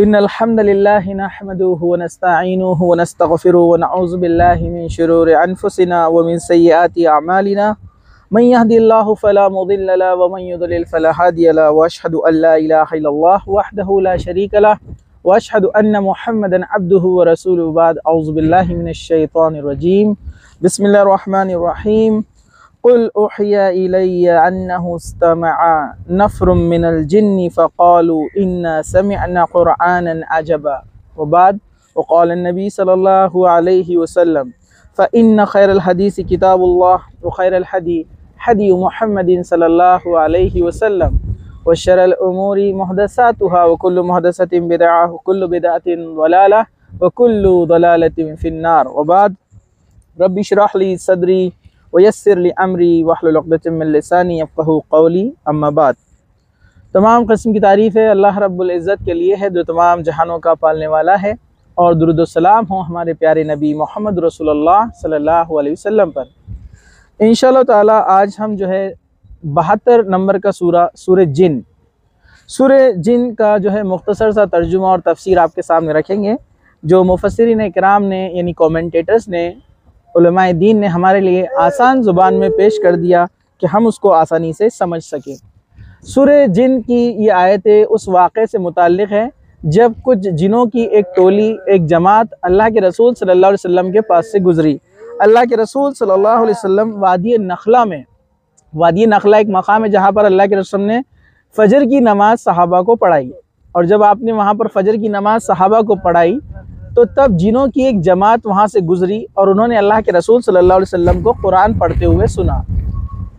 إن الحمد لله نحمده ونستعينه ونستغفره ونعوذ بالله من شرور أنفسنا ومن سيئات أعمالنا من يهدي الله فلا مضل له ومن يضلل فلا هادي له وأشهد أن لا إله إلا الله وحده لا شريك له وأشهد أن محمدا عبده ورسوله بعد أعوذ بالله من الشيطان الرجيم بسم الله الرحمن الرحيم قل أوحي إلي أنه استمع نفر من الجن فقالوا إنا سمعنا قرآنا عجبا وبعد وقال النبي صلى الله عليه وسلم فإن خير الحديث كتاب الله وخير الحدي حدي محمد صلى الله عليه وسلم وشر الأمور محدثاتها وكل محدثة بدعة وكل بدعة ضلالة وكل ضلالة في النار وبعد رب اشرح لي صدري ویسر لی امری واحلل عقدۃ من لسانی یفقہوا قولی اما بعد۔ تمام قسم کی تعریف ہے اللہ رب العزت کے لیے ہے جو تمام جہانوں کا پالنے والا ہے، اور درود و سلام ہوں ہمارے پیارے نبی محمد رسول اللہ صلی اللہ علیہ وسلم پر۔ انشاءاللہ تعالی آج ہم جو ہے 72 نمبر کا سورہ جن کا جو ہے مختصر سا ترجمہ اور تفسیر آپ کے سامنے رکھیں گے، جو مفسرین اکرام نے یعنی کومنٹیٹرز نے، علماء دین نے ہمارے لیے آسان زبان میں پیش کر دیا کہ ہم اس کو آسانی سے سمجھ سکیں۔ سورہ جن کی یہ آیتیں اس واقعے سے متعلق ہے جب کچھ جنوں کی ایک ٹولی، ایک جماعت اللہ کے رسول صلی اللہ علیہ وسلم کے پاس سے گزری۔ اللہ کے رسول صلی اللہ علیہ وسلم وادی نخلہ ایک مقام ہے جہاں پر اللہ کے رسول نے فجر کی نماز صحابہ کو پڑھائی، اور جب آپ نے وہاں پر فجر کی نماز صحابہ کو پڑھائی تو تب جنوں کی ایک جماعت وہاں سے گزری اور انہوں نے اللہ کے رسول صلی اللہ علیہ وسلم کو قرآن پڑھتے ہوئے سنا۔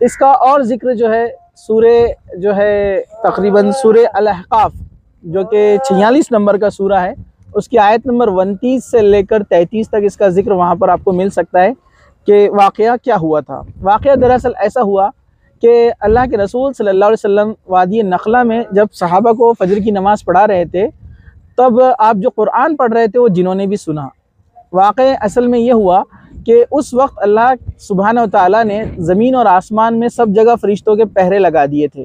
اس کا اور ذکر تقریباً سورہ الاحقاف جو کہ 46 نمبر کا سورہ ہے، اس کی آیت نمبر 29 سے لے کر 33 تک اس کا ذکر وہاں پر آپ کو مل سکتا ہے کہ واقعہ کیا ہوا تھا۔ واقعہ دراصل ایسا ہوا کہ اللہ کے رسول صلی اللہ علیہ وسلم وادی نخلہ میں جب صحابہ کو فجر کی نماز پڑھا رہے تھے، تب آپ جو قرآن پڑھ رہے تھے وہ جنہوں نے بھی سنا۔ واقع اصل میں یہ ہوا کہ اس وقت اللہ سبحانہ و تعالیٰ نے زمین اور آسمان میں سب جگہ فرشتوں کے پہرے لگا دیے تھے،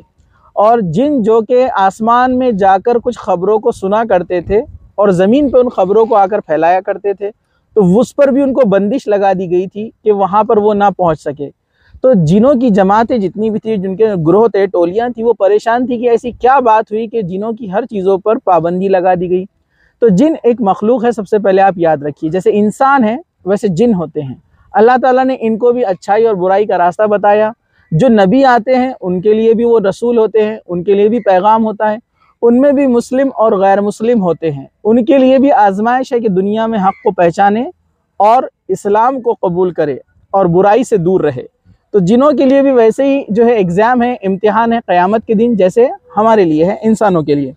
اور جن جو کہ آسمان میں جا کر کچھ خبروں کو سنا کرتے تھے اور زمین پہ ان خبروں کو آ کر پھیلایا کرتے تھے، تو اس پر بھی ان کو بندش لگا دی گئی تھی کہ وہاں پر وہ نہ پہنچ سکے۔ تو جنوں کی جماعتیں جتنی بھی تھی، جن کے گروہ تھے، ٹولیاں تھیں، وہ پریشان تھی کہ ایسی کیا بات ہوئی کہ جنوں کی ہر چیزوں پر پابندی لگا دی گئی۔ تو جن ایک مخلوق ہے، سب سے پہلے آپ یاد رکھیے، جیسے انسان ہے ویسے جن ہوتے ہیں۔ اللہ تعالیٰ نے ان کو بھی اچھائی اور برائی کا راستہ بتایا۔ جو نبی آتے ہیں ان کے لیے بھی وہ رسول ہوتے ہیں، ان کے لیے بھی پیغام ہوتا ہے، ان میں بھی مسلم اور غیر مسلم ہوتے ہیں، ان کے لیے بھی آزمائش ہے کہ دنیا میں حق کو پہچانے اور اسلام کو قبول کرے اور برائی سے دور رہے۔ تو جنوں کے لیے بھی ویسے ہی جو ہے ایگزام ہے، امتحان ہے قیامت کے دن، جیسے ہمارے لیے ہے، انسانوں کے لیے۔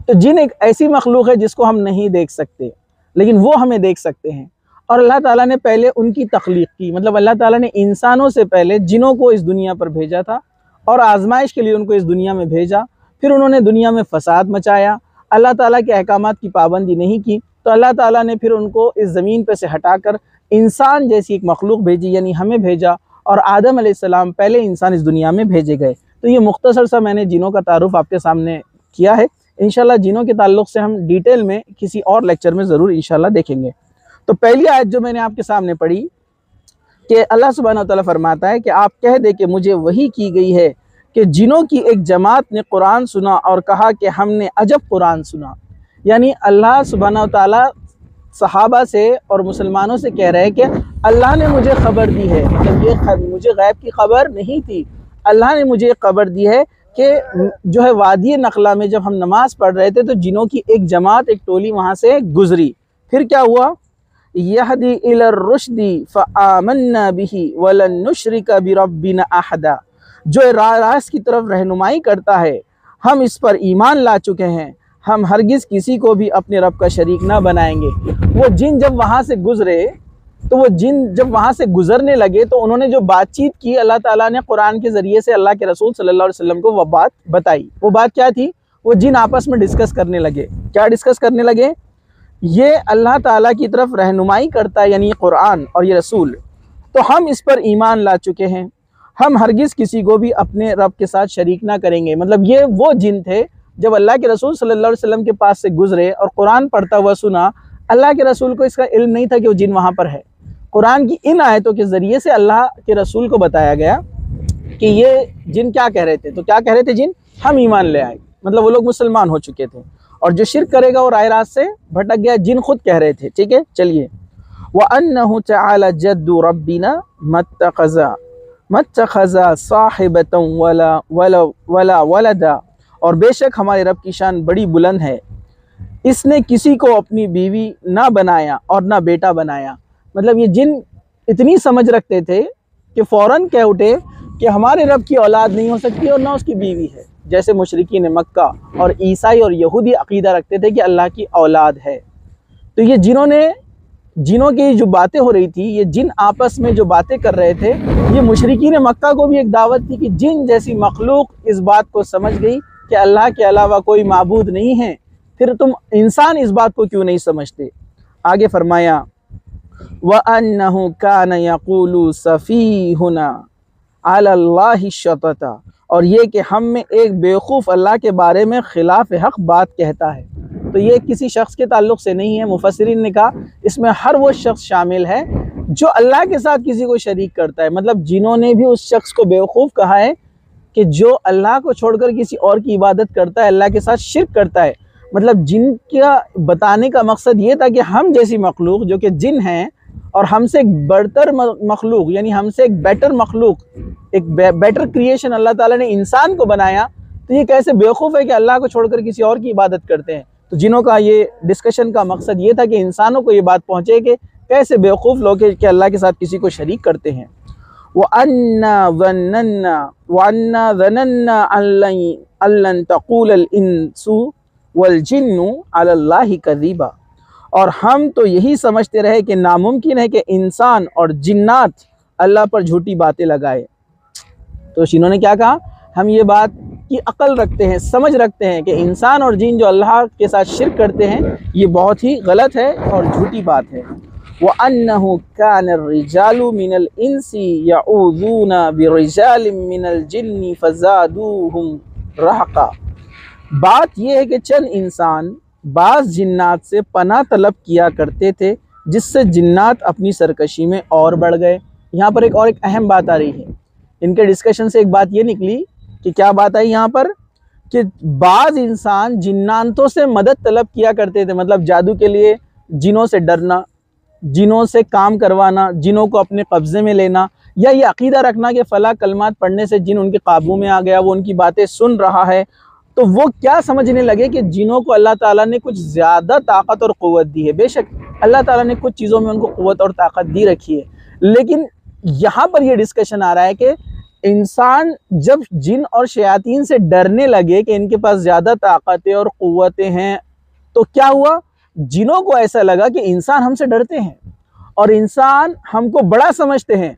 تو جن ایک ایسی مخلوق ہے جس کو ہم نہیں دیکھ سکتے، لیکن وہ ہمیں دیکھ سکتے ہیں، اور اللہ تعالیٰ نے پہلے ان کی تخلیق کی، مطلب اللہ تعالیٰ نے انسانوں سے پہلے جنوں کو اس دنیا پر بھیجا تھا اور آزمائش کے لیے ان کو اس دنیا میں بھیجا۔ پھر انہوں نے دنیا میں فساد مچایا، اللہ تعالیٰ کے احکامات کی پابندی نہیں کی، تو اللہ تعالیٰ نے پھر ان کو اس زمین پہ سے ہٹا کر انسان جیسی ایک مخلوق بھیجی، یعنی ہمیں بھیجا، اور آدم علیہ السلام پہلے انسان اس دنیا میں بھیجے گئے۔ تو یہ مختصر سا میں نے جنوں کا تعارف آپ کے سامنے کیا ہے۔ انشاءاللہ جنوں کے تعلق سے ہم ڈیٹیل میں کسی اور لیکچر میں ضرور انشاءاللہ دیکھیں گے۔ تو پہلی آیت جو میں نے آپ کے سامنے پڑھی کہ اللہ سبحانہ وتعالیٰ فرماتا ہے کہ آپ کہہ دے کہ مجھے وحی کی گئی ہے کہ جنوں کی ایک جماعت نے قرآن سنا اور کہا کہ ہم نے عجب قرآن سنا۔ یعنی اللہ سبحانہ وتعالیٰ صحابہ سے اور مسلمانوں سے کہہ رہے ہیں کہ اللہ نے مجھے خبر دی ہے، مطلب یہ مجھے غیب کی خبر نہیں تھی، اللہ نے مجھے خبر دی ہے کہ جو ہے وادی نخلہ میں جب ہم نماز پڑھ رہے تھے تو جنوں کی ایک جماعت، ایک ٹولی وہاں سے گزری۔ پھر کیا ہوا؟ یہدی الی الرشد فآمنا بہ ولن نشرک بربنا احدا، جو راست کی طرف رہنمائی کرتا ہے ہم اس پر ایمان لا چکے ہیں، ہم ہرگز کسی کو بھی اپنے رب کا شریک نہ بنائیں گے۔ وہ جن جب وہاں سے گزرے، تو وہ جن جب وہاں سے گزرنے لگے تو انہوں نے جو بات چیت کی، اللہ تعالیٰ نے قرآن کے ذریعے سے اللہ کے رسول صلی اللہ علیہ وسلم کو وہ بات بتائی۔ وہ بات کیا تھی؟ وہ جن آپس میں ڈسکس کرنے لگے۔ کیا ڈسکس کرنے لگے؟ یہ اللہ تعالیٰ کی طرف رہنمائی کرتا ہے، یعنی قرآن اور یہ رسول، تو ہم اس پر ایمان لا چکے ہیں، ہم ہرگز کسی کو بھی اپنے رب کے ساتھ شریک نہ کریں گے۔ مطلب یہ وہ جن تھے جب اللہ کے رسول صلی اللہ علیہ وسلم کے پاس سے گزرے اور قرآن پڑھتا ہوا سنا، اللہ کے رسول کو اس کا علم نہیں تھا کہ وہ جن وہاں پر ہے۔ قرآن کی ان آیتوں کے ذریعے سے اللہ کے رسول کو بتایا گیا کہ یہ جن کیا کہہ رہے تھے۔ تو کیا کہہ رہے تھے جن؟ ہم ایمان لے آئے، مطلب وہ لوگ مسلمان ہو چکے تھے، اور جو شرک کرے گا وہ راہ راست سے بھٹک گیا، جن خود کہہ رہے تھے۔ ٹھیک ہے، چلیے۔ وَأَنَّهُ تَعَالَى جَدُّ رَبِّنَا مَا اتَّخَذَ صَاحِبَةً وَلَا وَلَدًا، اور بے شک ہمارے رب کی شان بڑی بلند ہے، اس نے کسی کو اپنی بیوی نہ بنایا اور نہ بیٹا بنایا۔ مطلب یہ جن اتنی سمجھ رکھتے تھے کہ فوراً کہہ اٹھے کہ ہمارے رب کی اولاد نہیں ہو سکتی اور نہ اس کی بیوی ہے، جیسے مشرکین مکہ اور عیسائی اور یہودی عقیدہ رکھتے تھے کہ اللہ کی اولاد ہے۔ تو یہ جنوں کی جو باتیں ہو رہی تھی، یہ جن آپس میں جو باتیں کر رہے تھے، یہ مشرکین مکہ کو بھی ایک دعوت تھی کہ جن جیسی مخلوق اس بات کو سمجھ گئی کہ اللہ کے علاوہ کوئی معبود نہیں ہے، پھر تم انسان اس بات کو کیوں نہیں سمجھتے؟ آگے فرمایا وَأَنَّهُ كَانَ يَقُولُ سَفِيهُنَا عَلَى اللَّهِ الشَّطَطَ، اور یہ کہ ہم میں ایک بیوقوف اللہ کے بارے میں خلاف حق بات کہتا ہے۔ تو یہ کسی شخص کے تعلق سے نہیں ہے، مفسرین نے کہا اس میں ہر وہ شخص شامل ہے جو اللہ کے ساتھ کسی کو شریک کرتا ہے۔ مطلب جنہوں نے بھی اس شخص کو بیوقوف کہا ہے کہ جو اللہ کو چھوڑ کر کسی اور کی عبادت کرتا ہے، اللہ کے ساتھ شرک کرتا ہے۔ مطلب جن کا بتانے کا مقصد یہ تھا کہ ہم جیسی مخلوق جو کہ جن ہیں، اور ہم سے ایک بڑھتر مخلوق، یعنی ہم سے ایک بیٹر مخلوق، ایک بیٹر کریشن اللہ تعالیٰ نے انسان کو بنایا، تو یہ کیسے بیوقوف ہے کہ اللہ کو چھوڑ کر کسی اور کی عبادت کرتے ہیں۔ تو جنوں کا یہ ڈسکشن کا مقصد یہ تھا کہ انسانوں کو یہ بات پہنچے کہ کیسے بیوقوف لوگ کہ اللہ کے ساتھ کسی کو شریک کرتے ہیں۔ وَأَنَّا ظَنَنَّا أَن لَّن تَقُولَ الْإِنسُ وَالْجِنُّ عَلَى اللَّهِ كَذِبًا، اور ہم تو یہی سمجھتے رہے کہ ناممکن ہے کہ انسان اور جنات اللہ پر جھوٹی باتیں لگائے۔ تو انہوں نے کیا کہا؟ ہم یہ بات کی عقل رکھتے ہیں، سمجھ رکھتے ہیں کہ انسان اور جن جو اللہ کے ساتھ شرک کرتے ہیں، یہ بہت ہی غلط ہے اور جھوٹی بات ہے۔ وَأَنَّهُ كَانَ الرِّجَالُ مِنَ الْإِنسِ يَعُوذُونَ بِرِجَالٍ مِنَ الْجِنِّ فَزَادُوهُمْ رَهَقًا، بات یہ ہے کہ چند انسان بعض جنات سے پناہ طلب کیا کرتے تھے، جس سے جنات اپنی سرکشی میں اور بڑھ گئے۔ یہاں پر ایک اہم بات آ رہی ہے، ان کے ڈسکشن سے ایک بات یہ نکلی کہ کیا بات آئی یہاں پر کہ بعض انسان جناتوں سے مدد طلب کیا کرتے تھے، مطلب جادو کے لیے جنوں سے ڈرنا، جنوں سے کام کروانا، جنوں کو اپنے قبضے میں لینا، یا یہ عقیدہ رکھنا کہ فلاں کلمات پڑھنے سے جن ان کے قابو میں آ گیا، وہ ان کی باتیں سن رہا ہے۔ تو وہ کیا سمجھنے لگے کہ جنوں کو اللہ تعالیٰ نے کچھ زیادہ طاقت اور قوت دی ہے۔ بے شک اللہ تعالیٰ نے کچھ چیزوں میں ان کو قوت اور طاقت دی رکھی ہے، لیکن یہاں پر یہ ڈسکشن آ رہا ہے کہ انسان جب جن اور شیاطین سے ڈرنے لگے کہ ان کے پاس زیادہ طاقتیں اور قوتیں ہیں، تو کیا ہوا؟ جنوں کو ایسا لگا کہ انسان ہم سے ڈرتے ہیں اور انسان ہم کو بڑا سمجھتے ہیں،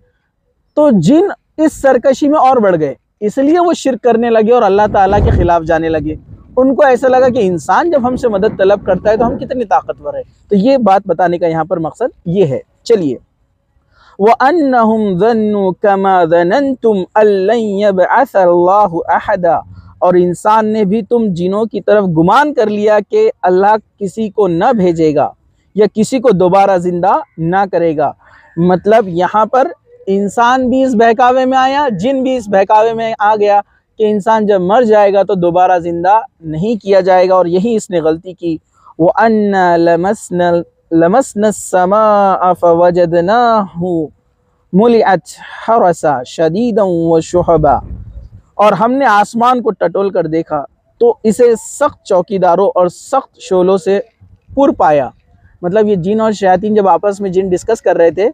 تو جن اس سرکشی میں اور بڑھ گئے، اس لیے وہ شرک کرنے لگے اور اللہ تعالیٰ کے خلاف جانے لگے۔ ان کو ایسا لگا کہ انسان جب ہم سے مدد طلب کرتا ہے تو ہم کتنے طاقتور ہیں۔ تو یہ بات بتانے کا یہاں پر مقصد یہ ہے۔ چلیے، وَأَنَّهُمْ ظَنُّوا كَمَا ظَنَنْتُمْ أَن لَّن يَبْعَثَ اللَّهُ أَحَدًا، اور انسان نے بھی تم جنوں کی طرف گمان کر لیا کہ اللہ کسی کو نہ بھیجے گا یا کسی کو دوبارہ زندہ نہ کرے گا۔ مطلب یہاں پر انسان بھی اس بہکاوے میں آیا، جن بھی اس بہکاوے میں آ گیا کہ انسان جب مر جائے گا تو دوبارہ زندہ نہیں کیا جائے گا، اور یہی اس نے غلطی کی۔ وَأَنَّا لَمَسْنَا السَّمَاءَ فَوَجَدْنَاهُ مُلِئَتْ حَرَسًا شَدِيدًا وَشُهُبًا، اور ہم نے آسمان کو ٹٹول کر دیکھا تو اسے سخت چوکیداروں اور سخت شعلوں سے پر پایا۔ مطلب یہ جن اور شیاطین جب آپس میں جن ڈسکس کر رہے تھے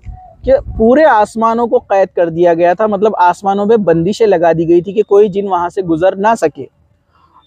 کہ پورے آسمانوں کو قید کر دیا گیا تھا، مطلب آسمانوں پہ بندشیں لگا دی گئی تھی کہ کوئی جن وہاں سے گزر نہ سکے،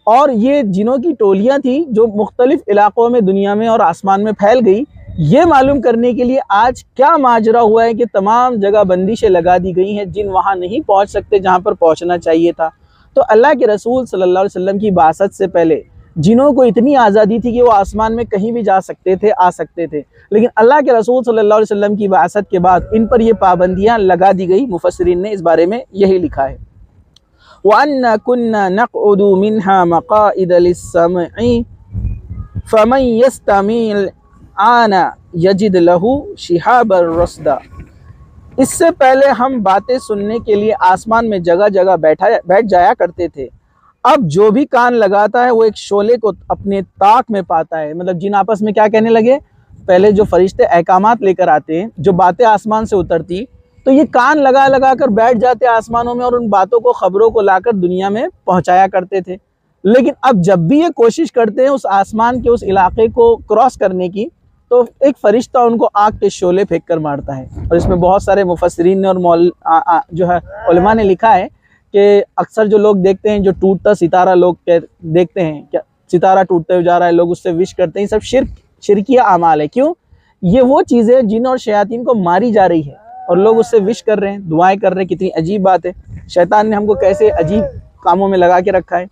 اور یہ جنوں کی ٹولیاں تھیں جو مختلف علاقوں میں دنیا میں اور آسمان میں پھیل گئی۔ یہ معلوم کرنے کے لیے آج کیا ماجرا ہوا ہے کہ تمام جگہ بندشیں لگا دی گئی ہیں، جن وہاں نہیں پہنچ سکتے جہاں پر پہنچنا چاہیے تھا۔ تو اللہ کے رسول صلی اللہ علیہ وسلم کی بعثت سے پہلے جنوں کو اتنی آزادی تھی کہ وہ آسمان میں کہیں بھی جا سکتے تھے، آ سکتے تھے، لیکن اللہ کے رسول صلی اللہ علیہ وسلم کی بعثت کے بعد ان پر یہ پابندیاں لگا دی گئی۔ مفسرین نے اس بارے میں یہی لکھا ہے۔ وَأَنَّا كُنَّا نَقْعُدُ مِنْهَا مَقَاعِدَ لِلسَّمْعِ فَمَنْ يَسْتَمِعِ الْآنَ يَجِدْ لَهُ شِهَابًا رَصَدًا۔ اس سے پہلے ہم باتیں سننے کے لیے آسمان میں جگہ جگہ بیٹھ جایا کرتے تھے، اب جو بھی کان لگاتا ہے وہ ایک شعلے کو اپنے طاق میں پاتا ہے۔ مطلب جن آپس میں کیا کہنے لگے، پہلے جو فرشتے احکامات لے کر آتے ہیں، جو باتیں آسمان سے اترتی، تو یہ کان لگا لگا کر بیٹھ جاتے آسمانوں میں اور ان باتوں کو، خبروں کو لا کر دنیا میں پہنچایا کرتے تھے۔ لیکن اب جب بھی یہ کوشش کرتے ہیں اس آسمان کے اس علاقے کو کراس کرنے کی، تو ایک فرشتہ ان کو آگ کے شعلے پھینک کر مارتا ہے۔ اور اس میں بہت سارے مفسرین نے اور جو ہے علماء نے لکھا ہے کہ اکثر جو لوگ دیکھتے ہیں، جو ٹوٹتا ستارہ لوگ دیکھتے ہیں، کیا ستارہ ٹوٹتے ہوئے جا رہا ہے، لوگ اس سے وش کرتے ہیں، یہ سب شرکیہ اعمال ہے۔ کیوں؟ یہ وہ چیزیں جن اور شیاطین کو ماری جا رہی ہے اور لوگ اس سے وش کر رہے ہیں، دعائیں کر رہے ہیں۔ کتنی عجیب بات ہے، شیطان نے ہم کو کیسے عجیب کاموں میں لگا کے رکھا ہے۔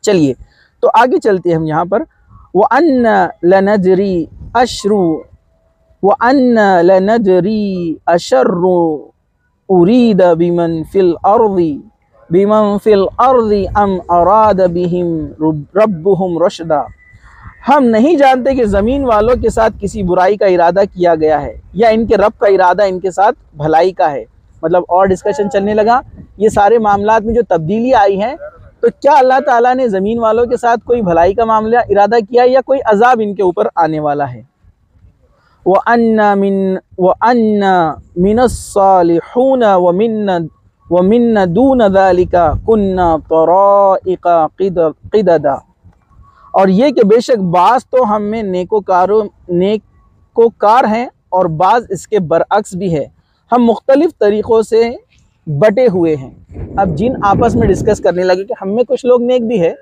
چلیے تو آگے چلتے ہیں ہم یہاں پر، وَأَنَّ لَنَدْرِي أَشَرٌّ أُرِيدَ بِمَنْ فِي الْأَرْضِ أَمْ أَرَادَ بِهِمْ رَبُّهُمْ رَشْدًا۔ ہم نہیں جانتے کہ زمین والوں کے ساتھ کسی برائی کا ارادہ کیا گیا ہے یا ان کے رب کا ارادہ ان کے ساتھ بھلائی کا ہے۔ مطلب اور ڈسکشن چلنے لگا، یہ سارے معاملات میں جو تبدیلی آئی ہیں، تو کیا اللہ تعالیٰ نے زمین والوں کے ساتھ کوئی بھلائی کا معاملہ ارادہ کیا یا کوئی عذاب ان کے اوپر آنے والا ہے۔ وَأَنَّ مِنَ الصَّالِحُونَ وَمِنَّ دُونَ ذَلِكَ كُنَّا طَرَائِقَ قِدَدًا۔ اور یہ کہ بے شک بعض تو ہم میں نیکوکار ہیں اور بعض اس کے برعکس بھی ہے، ہم مختلف طریقوں سے بٹے ہوئے ہیں۔ اب جن آپس میں ڈسکس کرنے لگے کہ ہم میں کچھ لوگ نیک بھی ہے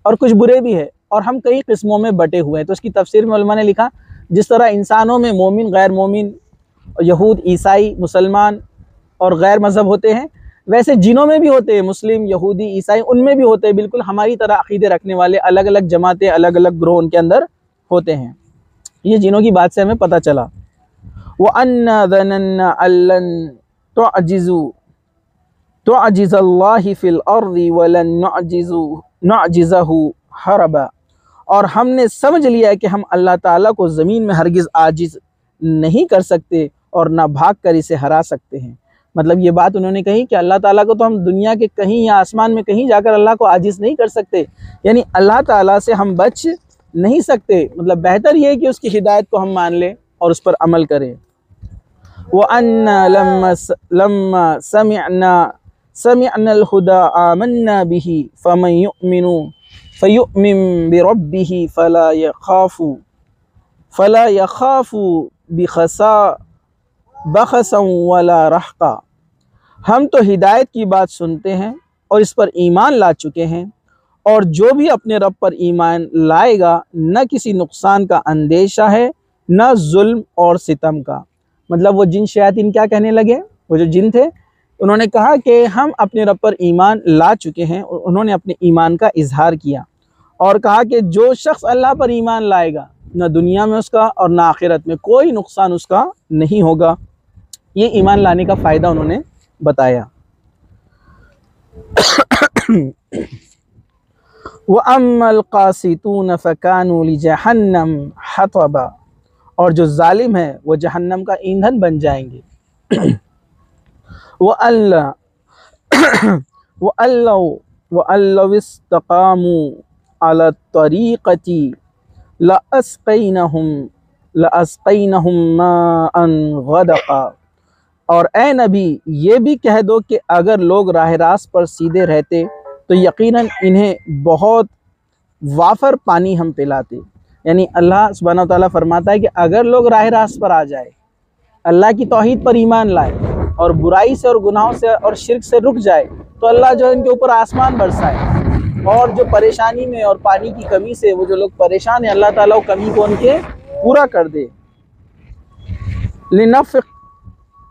اور کچھ برے بھی ہے اور ہم کئی قسموں میں بٹے ہوئے ہیں۔ تو اس کی تفسیر میں علماء نے لکھا، جس طرح انسانوں میں مومن، غیر مومن، یہود، عیسائی، مسلمان اور غیر مذہب ہوتے ہیں، ویسے جنوں میں بھی ہوتے ہیں، مسلم، یہودی، عیسائی، ان میں بھی ہوتے ہیں، بالکل ہماری طرح عقیدے رکھنے والے الگ الگ جماعتیں، الگ الگ گروہ ان کے اندر ہوتے ہیں۔ یہ جنوں کی بات سے ہمیں پتہ چلا۔ وَأَنَّا ظَنَنَّا أَن لَّن تُعْجِزَ اللَّهَ فِي الْأَرْضِ وَلَن نُعْجِزَهُ هَرَبًا۔ اور ہم نے سمجھ لیا کہ ہم اللہ تعالیٰ کو زمین میں ہرگز عاجز نہیں کر سکتے اور نہ بھاگ کر اسے ہرا سکتے ہیں۔ مطلب یہ بات انہوں نے کہی کہ اللہ تعالیٰ کو تو ہم دنیا کے کہیں یا آسمان میں کہیں جا کر اللہ کو عاجز نہیں کر سکتے، یعنی اللہ تعالیٰ سے ہم بچ نہیں سکتے۔ مطلب بہتر یہ ہے کہ اس کی ہدایت کو ہم مان لیں اور اس پر عمل کریں۔ وَأَنَّا لَمَّا سَمِعْنَا الْهُدَىٰ آمَنَّا بِهِ فَيُؤْمِن بِرَبِّهِ فَلَا يَخَافُ بَخَسًا وَلَا رَهْقًا۔ ہم تو ہدایت کی بات سنتے ہیں اور اس پر ایمان لا چکے ہیں، اور جو بھی اپنے رب پر ایمان لائے گا نہ کسی نقصان کا اندیشہ ہے نہ ظلم اور ستم کا۔ مطلب وہ جن شیاطین کیا کہنے لگے، وہ جو جن تھے، انہوں نے کہا کہ ہم اپنے رب پر ایمان لا چکے ہیں، اور انہوں نے اپنے ایمان کا اظہار کیا اور کہا کہ جو شخص اللہ پر ایمان لائے گا، نہ دنیا میں اس کا اور نہ آخرت میں کوئی نقصان اس کا نہیں ہوگا۔ یہ ایمان لانے کا فائدہ انہوں نے بتایا۔ وَأَمَّا الْقَاسِطُونَ فَكَانُوا لِجَهَنَّمَ حَطَبًا۔ اور جو ظالم ہیں وہ جہنم کا ایندھن بن جائیں گے۔ وَأَن لَّوِ اسْتَقَامُوا عَلَى الطَّرِيقَةِ لَأَسْقَيْنَاهُم مَّاءً غَدَقًا۔ اور اے نبی یہ بھی کہہ دو کہ اگر لوگ راہ راست پر سیدھے رہتے تو یقیناً انہیں بہت وافر پانی ہم پلاتے۔ یعنی اللہ سبحانہ وتعالیٰ فرماتا ہے کہ اگر لوگ راہ راست پر آ جائے، اللہ کی توحید پر ایمان لائے اور برائی سے اور گناہوں سے اور شرک سے رک جائے، تو اللہ جو ان کے اوپر آسمان برسائے، اور جو پریشانی میں اور پانی کی کمی سے وہ جو لوگ پریشان ہیں، اللہ تعالیٰ وہ کمی کو ان کے پورا کر دے۔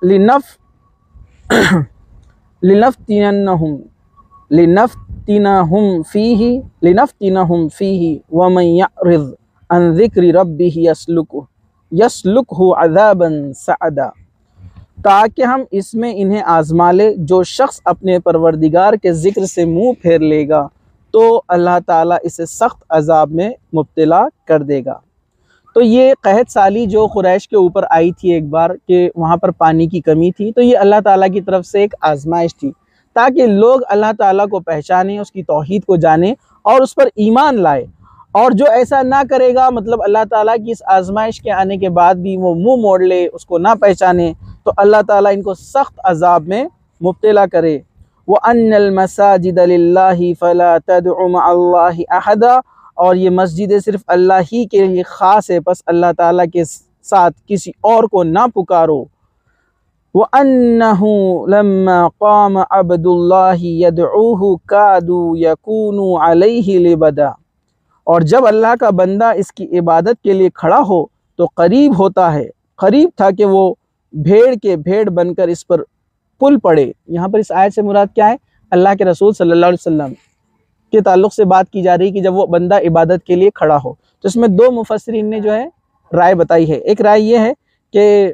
لِنَفْتِنَهُمْ فِيهِ وَمَنْ يَعْرِضْ عَنْ ذِكْرِ رَبِّهِ يَسْلُكْهُ عَذَابًا سَعَدًا۔ تاکہ ہم اس میں انہیں آزما لے۔ جو شخص اپنے پروردگار کے ذکر سے منہ پھیر لے گا تو اللہ تعالیٰ اسے سخت عذاب میں مبتلا کر دے گا۔ تو یہ قحط سالی جو قریش کے اوپر آئی تھی ایک بار کہ وہاں پر پانی کی کمی تھی، تو یہ اللہ تعالیٰ کی طرف سے ایک آزمائش تھی تاکہ لوگ اللہ تعالیٰ کو پہچانیں، اس کی توحید کو جانیں اور اس پر ایمان لائے۔ اور جو ایسا نہ کرے گا، مطلب اللہ تعالیٰ کی اس آزمائش کے آنے کے بعد بھی وہ منہ موڑ لے، اس کو نہ پہچانے، تو اللہ تعالیٰ ان کو سخت عذاب میں مبتلا کرے۔ وَأَنَّ الْمَسَاجِدَ لِلَّهِ فَلَا تَدْعُ مَعَ اللَّهِ أَحَدًا، اور یہ مسجدیں صرف اللہ ہی کے لیے خاص ہے، پس اللہ تعالیٰ کے ساتھ کسی اور کو نہ پکارو۔ وَأَنَّهُ لَمَّا قَامَ عَبْدُ اللَّهِ يَدْعُوهُ كَادُوا يَكُونُوا عَلَيْهِ لِبَدًا، اور جب اللہ کا بندہ اس کی عبادت کے لیے کھڑا ہو تو قریب ہوتا ہے، قریب تھا کہ وہ بھیڑ کے بھیڑ بن کر اس پر پل پڑے۔ یہاں پر اس آیت سے مراد کیا ہے؟ اللہ کے رسول صلی اللہ علیہ وسلم کے تعلق سے بات کی جا رہی کہ جب وہ بندہ عبادت کے لیے کھڑا ہو۔ تو اس میں دو مفسرین نے جو ہے رائے بتائی ہے۔ ایک رائے یہ ہے کہ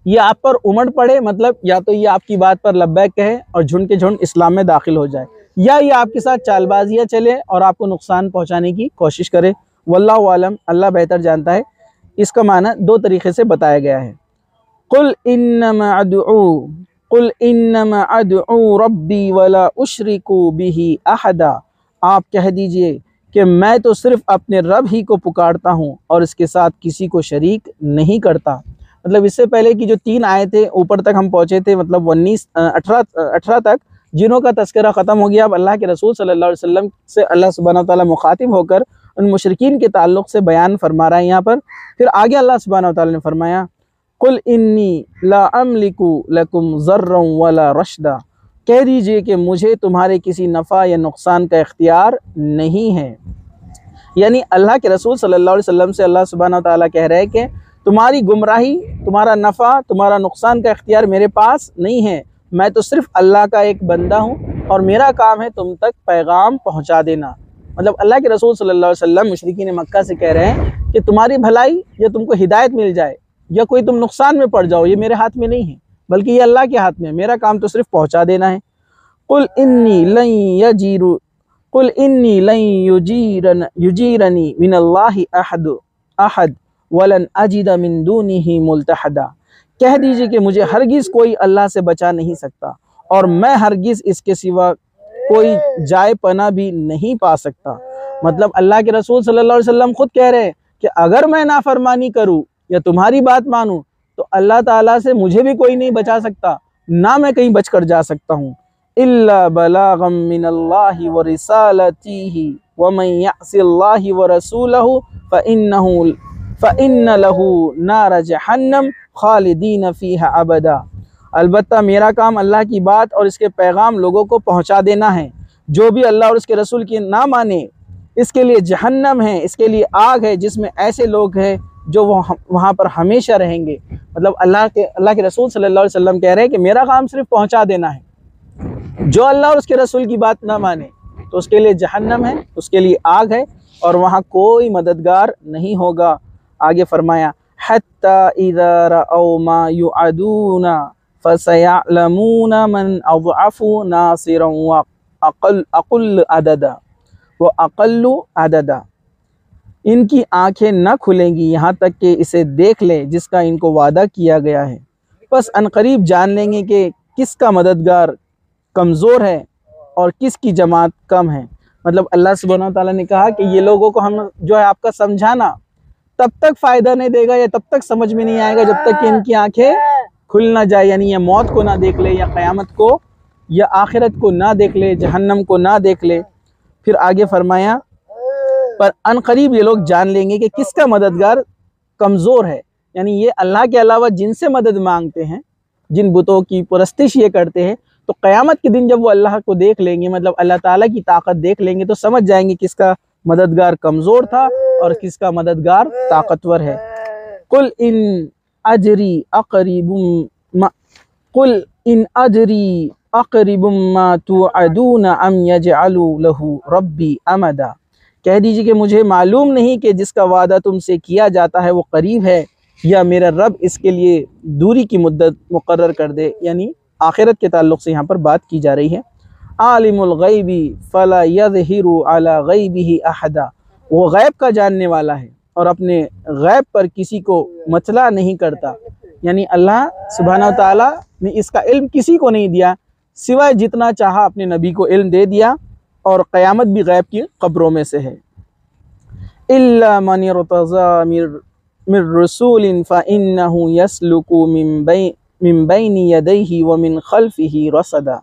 یہ آپ پر امڑ پڑے، مطلب یا تو یہ آپ کی بات پر لبیک کہے اور جھنڈ کے جھنڈ اسلام میں داخل ہو جائے، یا یہ آپ کے ساتھ چال بازیاں چلے اور آپ کو نقصان پہنچانے کی کوشش کرے۔ واللہ عالم، اللہ بہتر جانتا ہے۔ اس کا معنی دو طریقے سے بتایا گیا ہے۔ قُلْ إِنَّمَا أَدْعُو رَبِّي وَلَا أُشْرِكُ بِهِ أَحَدًا، آپ کہہ دیجئے کہ میں تو صرف اپنے رب ہی کو پکارتا ہوں اور اس کے ساتھ کسی کو شریک نہیں کرتا۔ مطلب اس سے پہلے کی جو 3 آیتیں اوپر تک ہم پہنچے تھے، مطلب 18 تک، جنہوں کا تذکرہ ختم ہو گیا، اب اللہ کے رسول صلی اللہ علیہ وسلم سے اللہ سبحانہ وتعالیٰ مخاطب ہو کر ان مشرکین کے تعلق سے بیان فرما رہا ہے یہاں پر۔ پھر آگے اللہ سبحانہ وتعالیٰ نے فرمایا قُلْ إِنِّي لَا أَمْلِكُ لَكُمْ ضَرًّا وَلَا رَشْدًا، کہہ دیجئے کہ مجھے تمہارے کسی نفع یا نقصان کا اختیار نہیں ہے۔ یعنی اللہ کے رسول صلی اللہ علیہ وسلم سے اللہ سبحانہ وتعالیٰ کہہ رہے ہیں کہ تمہاری گمراہی، تمہارا نفع، تمہارا نقصان کا اختیار میرے پاس نہیں ہے، میں تو صرف اللہ کا ایک بندہ ہوں اور میرا کام ہے تم تک پیغام پہنچا دینا۔ مطلب اللہ کے رسول صلی اللہ علیہ وسلم مشرکین مکہ سے کہہ رہے ہیں کہ تمہاری بھلائی یا تم کو ہدایت مل جائے یا کوئی تم نقصان میں پڑ جاؤ، یہ میرے ہاتھ میں نہیں ہے، بلکہ یہ اللہ کے ہاتھ میں ہے، میرا کام تو صرف پہنچا دینا ہے۔ قُلْ إِنِّي لَن يُجِيرَنِي مِنَ اللَّهِ أَحَدٌ وَلَنْ أَجِدَ مِن دُونِهِ مُلْتَحَدًا، کہہ دیجئے کہ مجھے ہرگز کوئی اللہ سے بچا نہیں سکتا اور میں ہرگز اس کے سوا کوئی جائے پناہ بھی نہیں پا سکتا۔ مطلب اللہ کے رسول صلی اللہ علیہ وسلم خود کہہ رہے ہیں کہ اگر میں نافرمانی کروں یا تمہاری بات مانوں تو اللہ تعالیٰ سے مجھے بھی کوئی نہیں بچا سکتا، نہ میں کہیں بچ کر جا سکتا ہوں۔ إِلَّا بَلَاغًا مِّنَ اللَّهِ وَرِسَالَتِهِ وَمَن يَعْصِ اللَّهَ وَرَسُولَهُ فَإِنَّ لَهُ نَارَ جَهَنَّمَ خَالِدِينَ فِيهَا أَبَدًا، البتہ میرا کام اللہ کی بات اور اس کے پیغام لوگوں کو پہنچا دینا ہے۔ جو بھی اللہ اور اس کے رسول کی نہ مانے، اس کے لیے جہنم ہے، اس کے لیے آگ ہے جس میں ایسے لوگ ہیں جو وہاں پر ہمیشہ رہیں گے۔ مطلب اللہ کے رسول صلی اللہ علیہ وسلم کہہ رہے ہیں کہ میرا کام صرف پہنچا دینا ہے، جو اللہ اور اس کے رسول کی بات نہ مانے تو اس کے لیے جہنم ہے، اس کے لیے آگ ہے اور وہاں کوئی مددگار نہیں ہوگا۔ آگے فرمایا حَتَّى إِذَا رَأَوْا مَا يُعَدُونَ فَسَيَعْلَمُونَ مَنْ أَضْعَفُ نَاصِرًا وَأَقَلُّ عَدَدًا، ان کی آنکھیں نہ کھلیں گی یہاں تک کہ اسے دیکھ لیں جس کا ان کو وعدہ کیا گیا ہے، بس عنقریب جان لیں گے کہ کس کا مددگار کمزور ہے اور کس کی جماعت کم ہے۔ مطلب اللہ سبحانہ وتعالیٰ نے کہا کہ یہ لوگوں کو ہم جو ہے آپ کا سمجھانا تب تک فائدہ نہیں دے گا یا تب تک سمجھ میں نہیں آئے گا جب تک کہ ان کی آنکھیں کھل نہ جائے، یعنی یہ موت کو نہ دیکھ لے یا قیامت کو یا آخرت کو نہ دیکھ لے، جہنم کو نہ دیکھ لے۔ پھر آگے فرمایا پر ان قریب یہ لوگ جان لیں گے کہ کس کا مددگار کمزور ہے، یعنی یہ اللہ کے علاوہ جن سے مدد مانگتے ہیں، جن بتوں کی پرستش یہ کرتے ہیں، تو قیامت کے دن جب وہ اللہ کو دیکھ لیں گے، مطلب اللہ تعالیٰ کی طاقت دیکھ لیں گے، تو سمجھ جائیں گے کس کا مددگار کمزور تھا اور کس کا مددگار طاقتور ہے۔ قُلْ إِنْ أَدْرِي أَقْرِبٌ مَا تُوعَدُونَ أَمْ يَجْعَلُ لَهُ رَبِّي أَمَدًا، کہہ دیجئے کہ مجھے معلوم نہیں کہ جس کا وعدہ تم سے کیا جاتا ہے وہ قریب ہے یا میرا رب اس کے لیے دوری کی مدت مقرر کر دے، یعنی آخرت کے تعلق سے یہاں پر بات کی جا رہی ہے۔ عالم الغیب فلا یظہر علی غیبہ احدا، وہ غیب کا جاننے والا ہے اور اپنے غیب پر کسی کو مطلع نہیں کرتا، یعنی اللہ سبحانہ وتعالیٰ نے اس کا علم کسی کو نہیں دیا، سوائے جتنا چاہا اپنے نبی کو علم دے دیا، اور قیامت بھی غیب کی خبروں میں سے ہے۔ الا من ارتضى من رسول فانه يسلك من بين يديه ومن خلفه رصدا،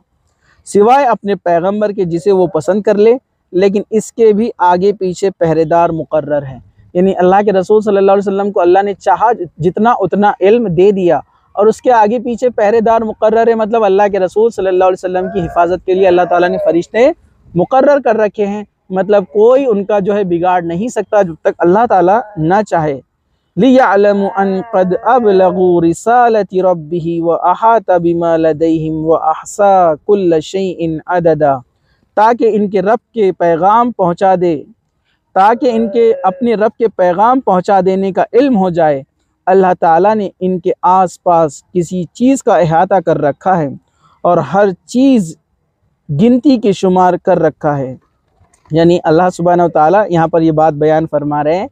سوائے اپنے پیغمبر کے جسے وہ پسند کر لے، لیکن اس کے بھی آگے پیچھے پہرے دار مقرر ہیں، یعنی اللہ کے رسول صلی اللہ علیہ وسلم کو اللہ نے چاہا جتنا اتنا علم دے دیا، اور اس کے آگے پیچھے پہرے دار مقرر ہے، مطلب اللہ کے رسول صلی اللہ علیہ وسلم کی حفاظت کے لیے اللہ تعالیٰ نے فرشتے مقرر کر رکھے ہیں، مطلب کوئی ان کا جو ہے بگاڑ نہیں سکتا جب تک اللہ تعالیٰ نہ چاہے۔ لِيَعْلَمُ أَن قَدْ أَبْلَغُوا رِسَالَةِ رَبِّهِ وَأَحَاطَ بِمَا لَدَيْهِمْ وَأَحْصَىٰ كُلَّ شَيْءٍ عَدَدًا، تاکہ ان کے رب کے پیغام پہنچا دے، تاکہ ان کے اپنے رب کے پیغام پہنچا دینے کا علم ہو جائے۔ اللہ تعالیٰ نے ان کے آس پاس کسی چیز کا احاطہ کر رکھا ہے اور ہر چیز گنتی کے شمار کر رکھا ہے، یعنی اللہ سبحانہ وتعالیٰ یہاں پر یہ بات بیان فرما رہے ہیں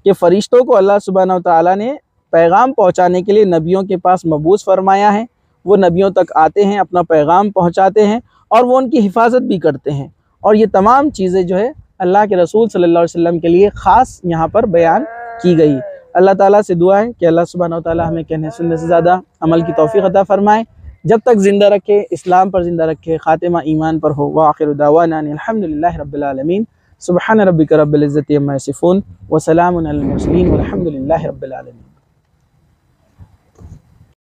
کہ فرشتوں کو اللہ سبحانہ وتعالیٰ نے پیغام پہنچانے کے لیے نبیوں کے پاس مبعوث فرمایا ہے، وہ نبیوں تک آتے ہیں، اپنا پیغام پہنچاتے ہیں، اور وہ ان کی حفاظت بھی کرتے ہیں، اور یہ تمام چیزیں جو ہے اللہ کے رسول صلی اللہ علیہ وسلم کے لیے خاص یہاں پر بیان کی گئی۔ اللہ تعالیٰ سے دعا ہے کہ اللہ سبحانہ وتعالیٰ ہمیں کہنے سننے سے زیادہ عمل کی توفیق عطا فرمائے، جب تک زندہ رکھے، اسلام پر زندہ رکھے، خاتمہ ایمان پر ہو۔ وآخر دعوانا ان الحمدللہ رب العالمین، سبحان ربک رب العزت عما یصفون، وسلام علی المرسلین، والحمدللہ رب العالمین۔